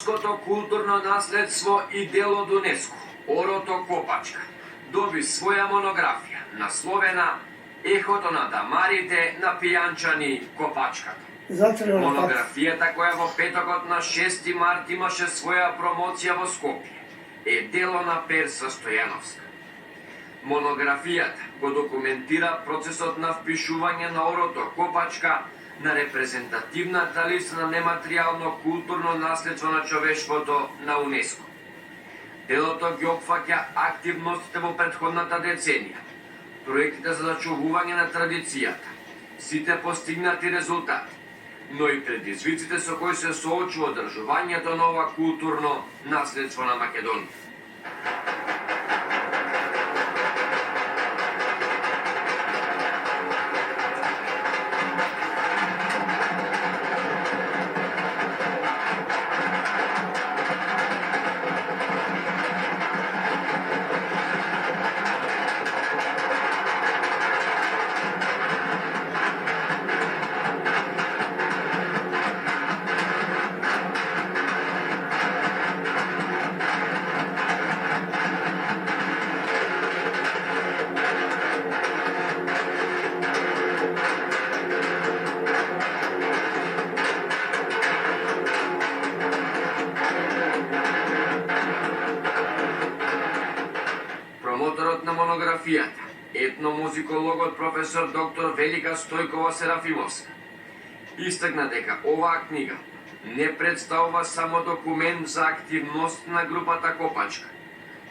Ското културно наследство и дел од УНЕСКО, Орото Копачка, доби своја монографија, насловена Ехото на дамарите на пијанчани Копачката. Монографијата, која во петокот на 6 март имаше своја промоција во Скопје, е дело на Перса Стојановска. Монографијата го документира процесот на впишување на Орото Копачка на репрезентативната листа на нематеријално културно наследство на човештвото на УНЕСКО. Делото ги опфаќа активностите во претходната деценија, проектите за зачувување на традицијата, сите постигнати резултати, но и предизвиците со кои се соочува одржувањето на ова културно наследство на Македонија. Промоторот на монографијата, етномузикологот професор доктор Велика Стојкова Серафимовска, истакна дека оваа книга не представува само документ за активност на групата Копачка,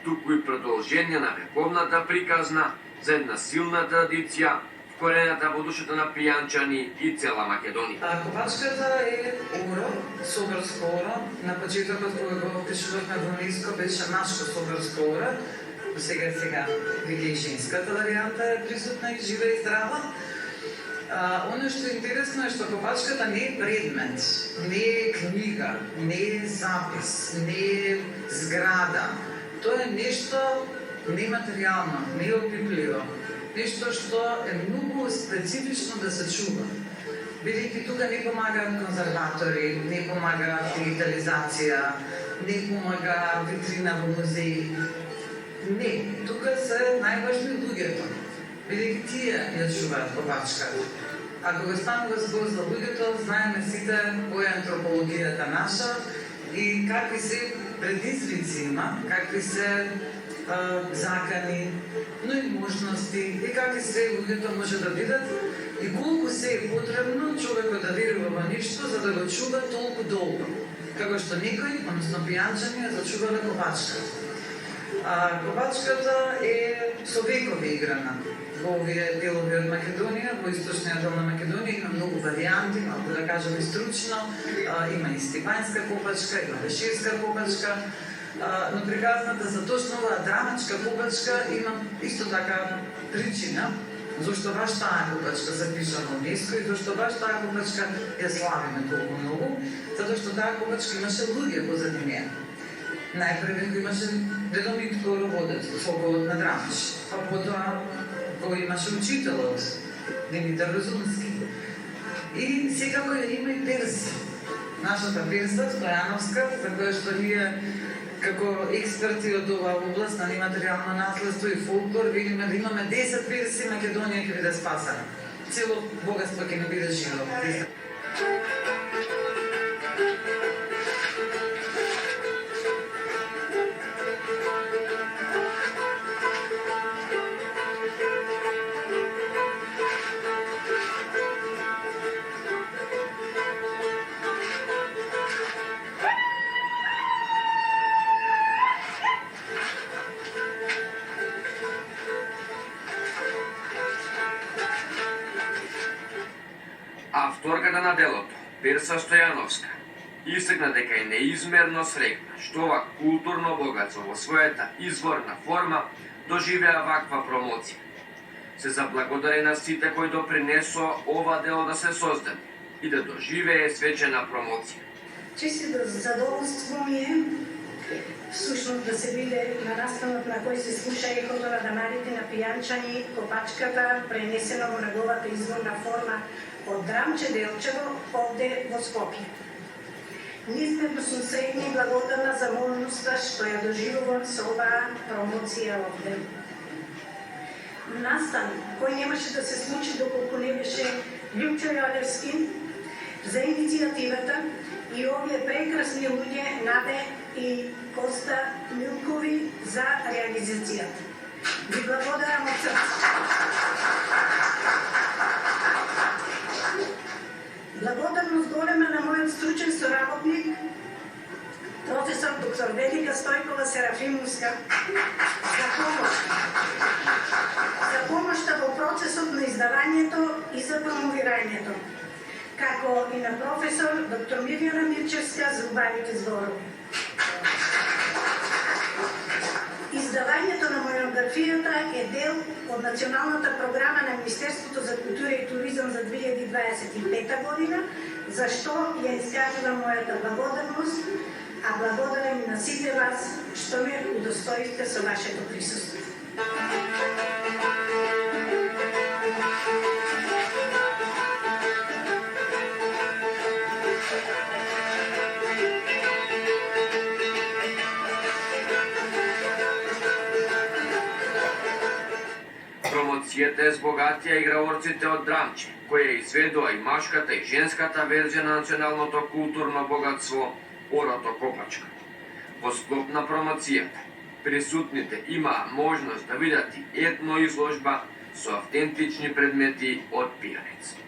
туку и продолжение на вековната приказна за една силна традиција вкорената во душата на пијанчани и цела Македонија. Копачката е оро, соборско оро. На почетокот кога го впишувавме во УНЕСКО беше нашко соборско оро. Сега веќе и женската варијанта е присутна и жива и здрава. Оно што е интересно е што Копачката не е предмет, не е книга, не е запис, не е зграда. Тоа е нешто нематеријално, неопипливо, нешто што е многу специфично да се чува. Бидејќи тука не помагаат конзерватори, не помага дигитализација, не помага витрина во музеи. Не, тука се најважни луѓето, бидејќи тие ја чуваат Копачката. А кога станува збор за луѓето, знаеме сите која е антропологијата наша и какви се предизвици има, какви се закани, но и можности, и какви се луѓето може да бидат и колку се е потребно човекот да верува во нешто за да го чува толку долго, како што некој, односно пијанчани, зачувале Копачката. Копачката е со векови играна во овие делови од Македонија, во источниот дел на Македонија има многу варијанти, малку да кажем и стручно, има и стипанска Копачка, има веширска Копачка, но приказната за точно оваа драмачка Копачка има исто така причина зашто баш таа Копачка запиша во УНЕСКО и зашто баш таа Копачка ја славиме толку многу, затоа што таа Копачка имаше луѓе позади неа. Најпрвен го имаше Ведомит Короводец, фолковот на Драмаш, па потоа го имаше учителот Димитар Розунски. И секако има и Перса. Нашата Перса Стојановска, за која што ние како експерти од оваа област на нематеријално наследство и фолклор видиме да имаме 10 Перси, Македонија ќе биде спасена. Цело богатство ќе не биде живо. Авторката на делото, Перса Стојановска, истакна дека е неизмерно среќна што ова културно богатство во својата изворна форма доживеа ваква промоција. Се заблагодари на сите кои допринесоа ова дело да се создаде и да доживее свечена промоција. Чисто задоволство ми е всушност да се биде на настанот на кој се слуша ехото на дамарите на пијанчани Копачката, пренесено во неговата изворна форма од Драмче Делчево овде во Скопје. Низмерно сум среќна и благодарна за можноста што ја доживувам со оваа промоција овде. Настан, кој немаше да се случи доколку не беше Лјупчо Јолевски за иницијативата и овие прекрасни луѓе Наде и Коста Милкови за реализацијата. Ви благодарам од срце. Благодарност голема на мојот стручен соработник, професор доктор Велика Стојкова Серафимовска, за помошта во процесот на издавањето и за промовирањето, како и на професор доктор Мирјана Мирчевска за убавите зборови. Издавањето на монографијата е дел од националната програма на Министерството за култура и туризам за 2025 година, за што ја искажувам мојата благодарност, а благодарам и на сите вас што ме удостоивте со вашето присуство. Промоцијата е збогатија играорците од Драмче, која изведува и машката и женската верзија на националното културно богатство Орото Копачка. Во склоп на промоцијата, присутните имаа можност да видат и етно изложба со автентични предмети од пијаница.